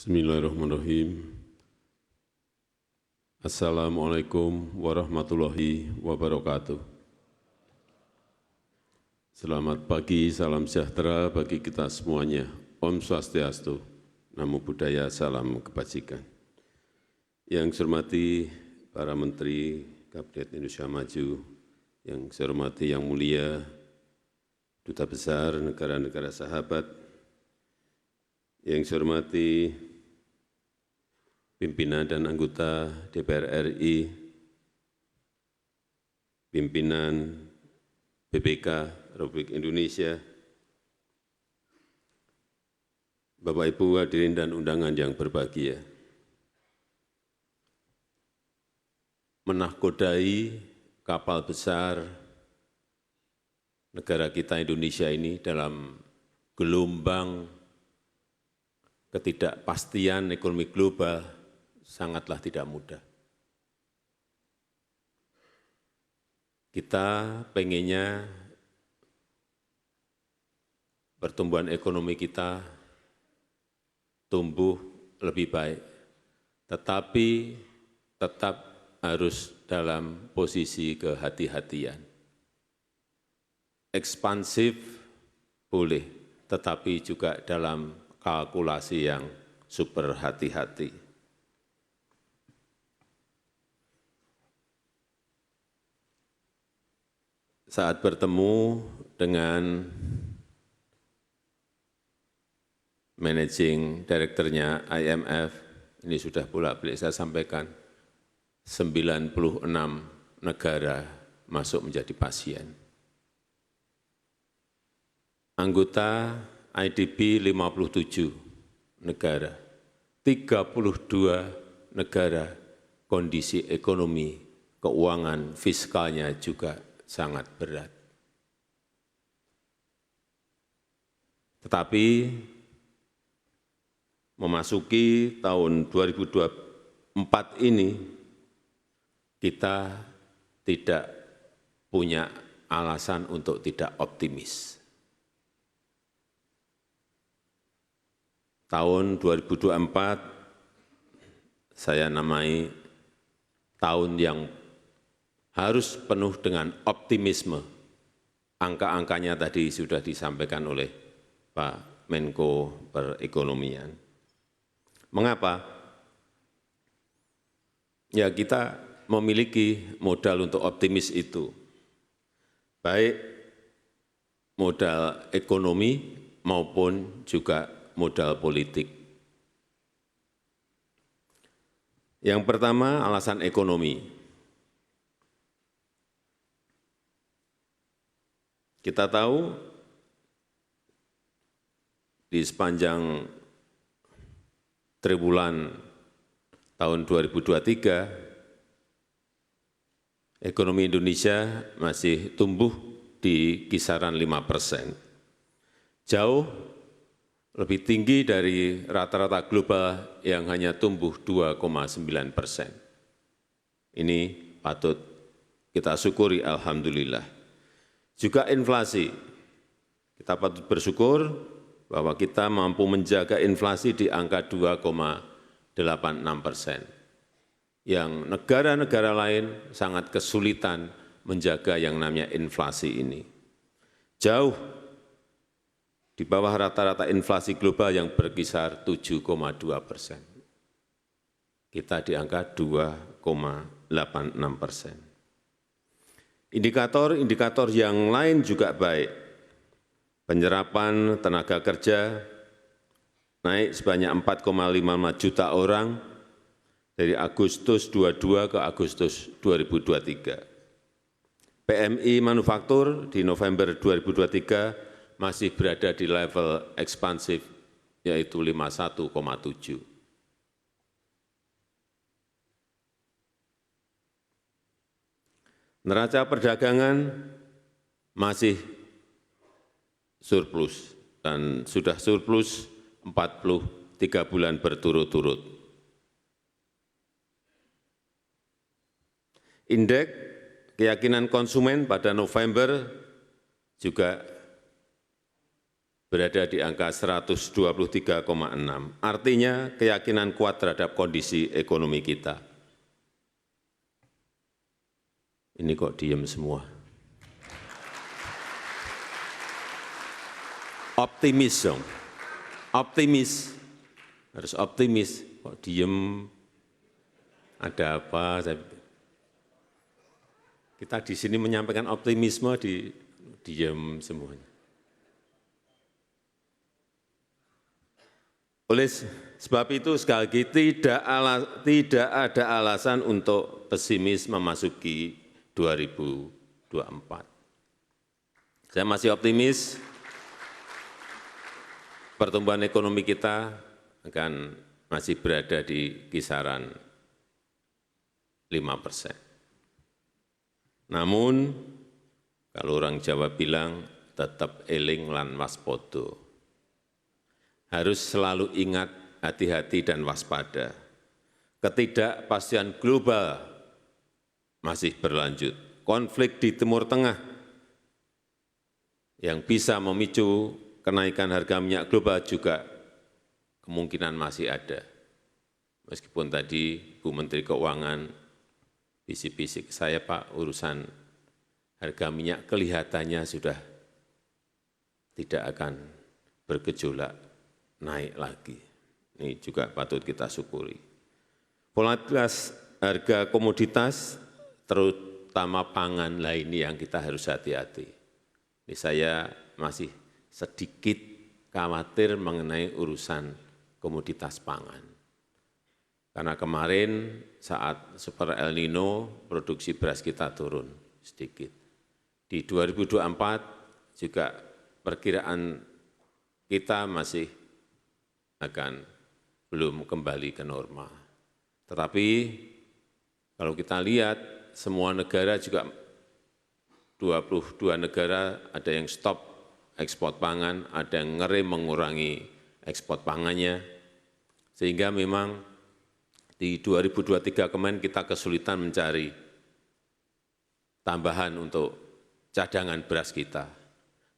Bismillahirrahmanirrahim. Assalamualaikum warahmatullahi wabarakatuh. Selamat pagi, salam sejahtera bagi kita semuanya. Om Swastiastu, Namo Buddhaya, salam kebajikan. Yang saya hormati para Menteri Kabinet Indonesia Maju, yang saya hormati Yang Mulia Duta Besar negara-negara sahabat, yang saya hormati pimpinan dan anggota DPR RI, pimpinan BPK Republik Indonesia, Bapak Ibu hadirin dan undangan yang berbahagia. Menahkodai kapal besar negara kita Indonesia ini dalam gelombang ketidakpastian ekonomi global sangatlah tidak mudah. Kita pengennya pertumbuhan ekonomi kita tumbuh lebih baik, tetapi tetap harus dalam posisi kehati-hatian. Ekspansif boleh, tetapi juga dalam kalkulasi yang super hati-hati. Saat bertemu dengan managing director-nya IMF, ini sudah bolak-balik saya sampaikan, 96 negara masuk menjadi pasien. Anggota IDB 57 negara, 32 negara kondisi ekonomi, keuangan, fiskalnya juga sangat berat. Tetapi memasuki tahun 2024 ini, kita tidak punya alasan untuk tidak optimis. Tahun 2024 saya namai tahun yang harus penuh dengan optimisme. Angka-angkanya tadi sudah disampaikan oleh Pak Menko Perekonomian. Mengapa? Ya, kita memiliki modal untuk optimis itu, baik modal ekonomi maupun juga modal politik. Yang pertama, alasan ekonomi. Kita tahu di sepanjang triwulan tahun 2023, ekonomi Indonesia masih tumbuh di kisaran 5%. Jauh lebih tinggi dari rata-rata global yang hanya tumbuh 2,9%. Ini patut kita syukuri, alhamdulillah. Juga inflasi, kita patut bersyukur bahwa kita mampu menjaga inflasi di angka 2,86%. Yang negara-negara lain sangat kesulitan menjaga yang namanya inflasi ini. Jauh di bawah rata-rata inflasi global yang berkisar 7,2%. Kita di angka 2,86%. Indikator-indikator yang lain juga baik. Penyerapan tenaga kerja naik sebanyak 4,55 juta orang dari Agustus 22 ke Agustus 2023. PMI manufaktur di November 2023 masih berada di level ekspansif, yaitu 51,7. Neraca perdagangan masih surplus dan sudah surplus 43 bulan berturut-turut. Indeks keyakinan konsumen pada November juga berada di angka 123,6. Artinya keyakinan kuat terhadap kondisi ekonomi kita. Ini kok diem semua. Optimis dong, optimis, harus optimis. Kok diem, ada apa? Kita di sini menyampaikan optimisme, diem semuanya. Oleh sebab itu, sekali lagi, tidak ada alasan untuk pesimis memasuki 2024. Saya masih optimis pertumbuhan ekonomi kita akan masih berada di kisaran 5%. Namun, kalau orang Jawa bilang, tetap eling lan waspodo. Harus selalu ingat, hati-hati dan waspada. Ketidakpastian global masih berlanjut. Konflik di Timur Tengah yang bisa memicu kenaikan harga minyak global juga kemungkinan masih ada. Meskipun tadi Bu Menteri Keuangan bisik-bisik saya, Pak, urusan harga minyak kelihatannya sudah tidak akan bergejolak naik lagi. Ini juga patut kita syukuri. Volatilitas harga komoditas, terutama pangan lainnya yang kita harus hati-hati. Ini saya masih sedikit khawatir mengenai urusan komoditas pangan. Karena kemarin saat Super El Nino, produksi beras kita turun sedikit. Di 2024 juga perkiraan kita masih akan belum kembali ke normal. Tetapi kalau kita lihat semua negara juga 22 negara ada yang stop ekspor pangan, ada yang ngerem mengurangi ekspor pangannya, sehingga memang di 2023 kemarin kita kesulitan mencari tambahan untuk cadangan beras kita.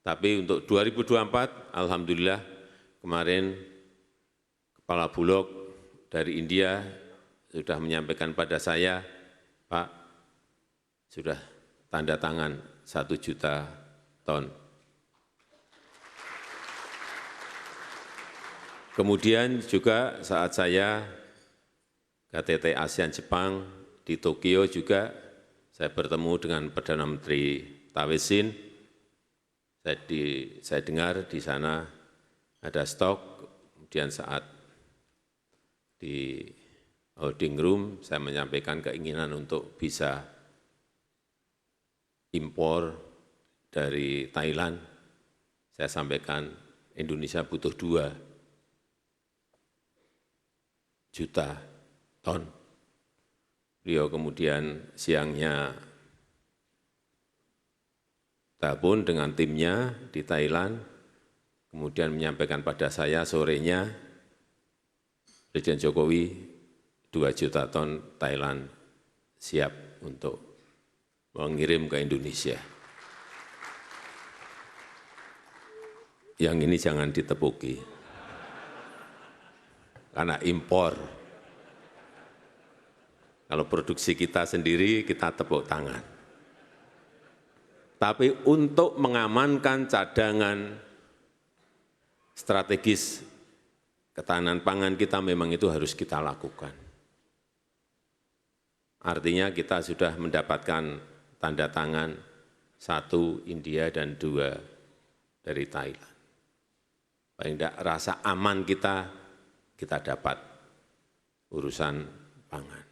Tapi untuk 2024, alhamdulillah kemarin Kepala Bulog dari India sudah menyampaikan pada saya, Pak, sudah tanda tangan 1 juta ton. Kemudian juga saat saya KTT ASEAN Jepang di Tokyo juga saya bertemu dengan Perdana Menteri Tawesin. Saya dengar di sana ada stok, kemudian saat di holding room saya menyampaikan keinginan untuk bisa impor dari Thailand. Saya sampaikan Indonesia butuh 2 juta ton. Beliau kemudian siangnya telepon dengan timnya di Thailand, kemudian menyampaikan pada saya sorenya Presiden Jokowi 2 juta ton Thailand siap untuk mengirim ke Indonesia. Yang ini jangan ditepuki, karena impor. Kalau produksi kita sendiri, kita tepuk tangan. Tapi untuk mengamankan cadangan strategis ketahanan pangan kita memang itu harus kita lakukan. Artinya kita sudah mendapatkan tanda tangan 1 India dan 2 dari Thailand. Paling tidak rasa aman kita dapat urusan pangan.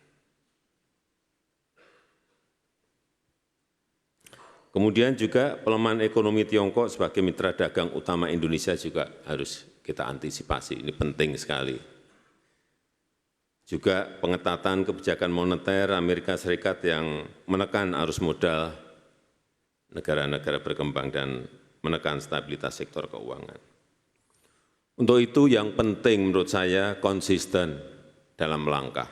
Kemudian juga pelemahan ekonomi Tiongkok sebagai mitra dagang utama Indonesia juga harus kita antisipasi, ini penting sekali. Juga pengetatan kebijakan moneter Amerika Serikat yang menekan arus modal negara-negara berkembang dan menekan stabilitas sektor keuangan. Untuk itu yang penting menurut saya konsisten dalam langkah,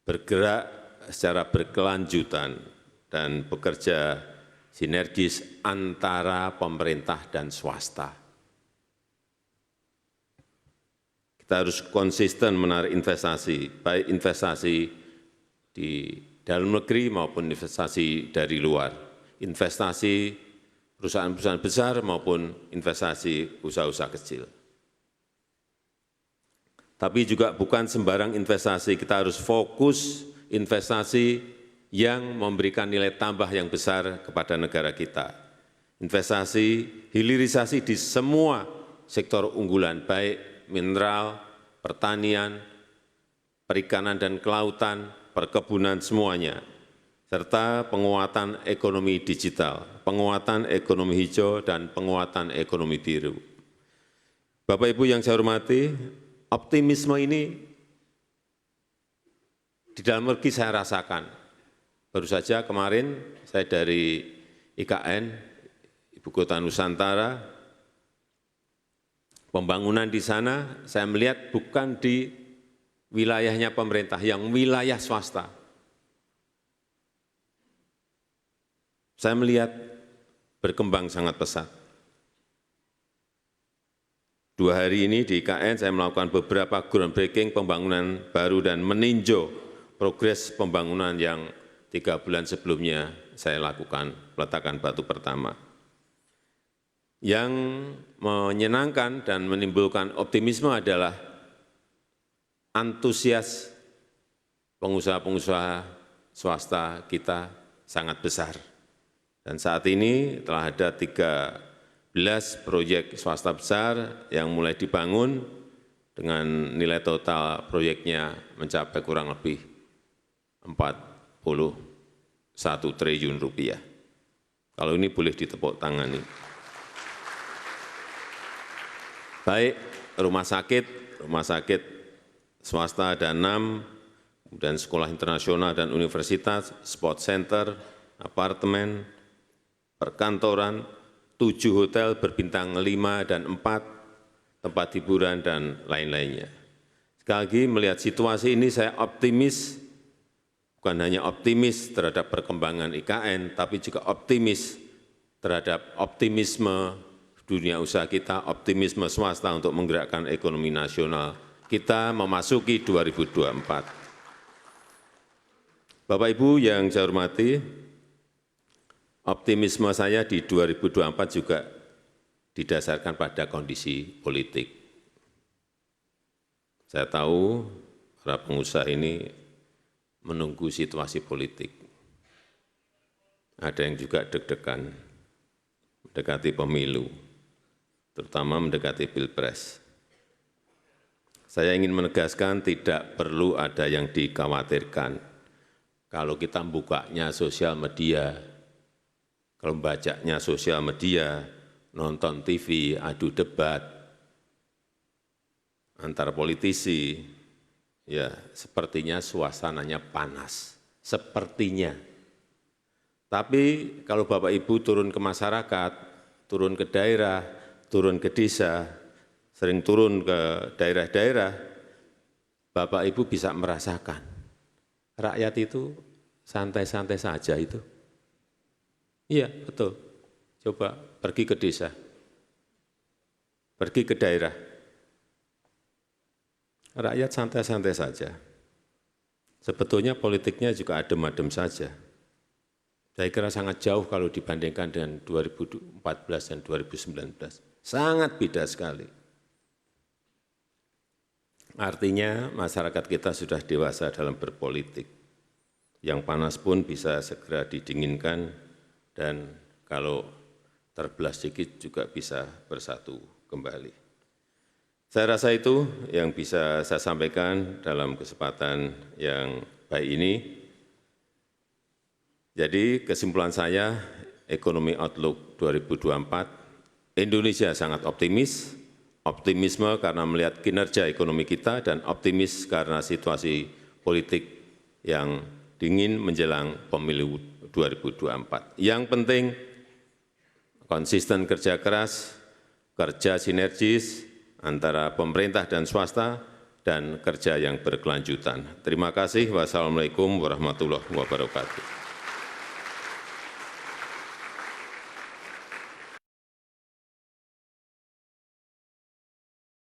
bergerak secara berkelanjutan dan bekerja sinergis antara pemerintah dan swasta. Kita harus konsisten menarik investasi, baik investasi di dalam negeri maupun investasi dari luar, investasi perusahaan-perusahaan besar maupun investasi usaha-usaha kecil. Tapi juga bukan sembarang investasi, kita harus fokus investasi yang memberikan nilai tambah yang besar kepada negara kita. Investasi, hilirisasi di semua sektor unggulan, baik mineral, pertanian, perikanan dan kelautan, perkebunan semuanya, serta penguatan ekonomi digital, penguatan ekonomi hijau, dan penguatan ekonomi biru. Bapak Ibu yang saya hormati, optimisme ini di dalam negeri saya rasakan. Baru saja kemarin saya dari IKN, Ibu Kota Nusantara, pembangunan di sana saya melihat bukan di wilayahnya pemerintah, yang wilayah swasta. Saya melihat berkembang sangat pesat. 2 hari ini di IKN saya melakukan beberapa groundbreaking pembangunan baru dan meninjau progres pembangunan yang 3 bulan sebelumnya saya lakukan peletakan batu pertama. Yang menyenangkan dan menimbulkan optimisme adalah antusias pengusaha-pengusaha swasta kita sangat besar. Dan saat ini telah ada 13 proyek swasta besar yang mulai dibangun dengan nilai total proyeknya mencapai kurang lebih 41 triliun rupiah. Kalau ini boleh ditepuk tangani. Baik rumah sakit swasta ada 6, kemudian sekolah internasional dan universitas, sport center, apartemen, perkantoran, 7 hotel berbintang 5 dan 4, tempat hiburan dan lain-lainnya. Sekali lagi melihat situasi ini saya optimis, bukan hanya optimis terhadap perkembangan IKN, tapi juga optimis terhadap optimisme dunia usaha kita, optimisme swasta untuk menggerakkan ekonomi nasional kita memasuki 2024. Bapak Ibu yang saya hormati, optimisme saya di 2024 juga didasarkan pada kondisi politik. Saya tahu para pengusaha ini menunggu situasi politik. Ada yang juga deg-degan, mendekati pemilu, terutama mendekati Pilpres. Saya ingin menegaskan tidak perlu ada yang dikhawatirkan. Kalau kita bukanya sosial media, kalau membacanya sosial media, nonton TV, adu debat antar politisi, ya sepertinya suasananya panas, sepertinya. Tapi kalau Bapak Ibu turun ke masyarakat, turun ke daerah, turun ke desa, sering turun ke daerah-daerah, Bapak Ibu bisa merasakan rakyat itu santai-santai saja itu. Iya, betul. Coba pergi ke desa, pergi ke daerah. Rakyat santai-santai saja. Sebetulnya politiknya juga adem-adem saja. Saya kira sangat jauh kalau dibandingkan dengan 2014 dan 2019. Sangat beda sekali. Artinya masyarakat kita sudah dewasa dalam berpolitik. Yang panas pun bisa segera didinginkan dan kalau terbelah sedikit juga bisa bersatu kembali. Saya rasa itu yang bisa saya sampaikan dalam kesempatan yang baik ini. Jadi kesimpulan saya, ekonomi outlook 2024, Indonesia sangat optimis, optimisme karena melihat kinerja ekonomi kita, dan optimis karena situasi politik yang dingin menjelang pemilu 2024. Yang penting, konsisten kerja keras, kerja sinergis antara pemerintah dan swasta, dan kerja yang berkelanjutan. Terima kasih. Wassalamu'alaikum warahmatullahi wabarakatuh.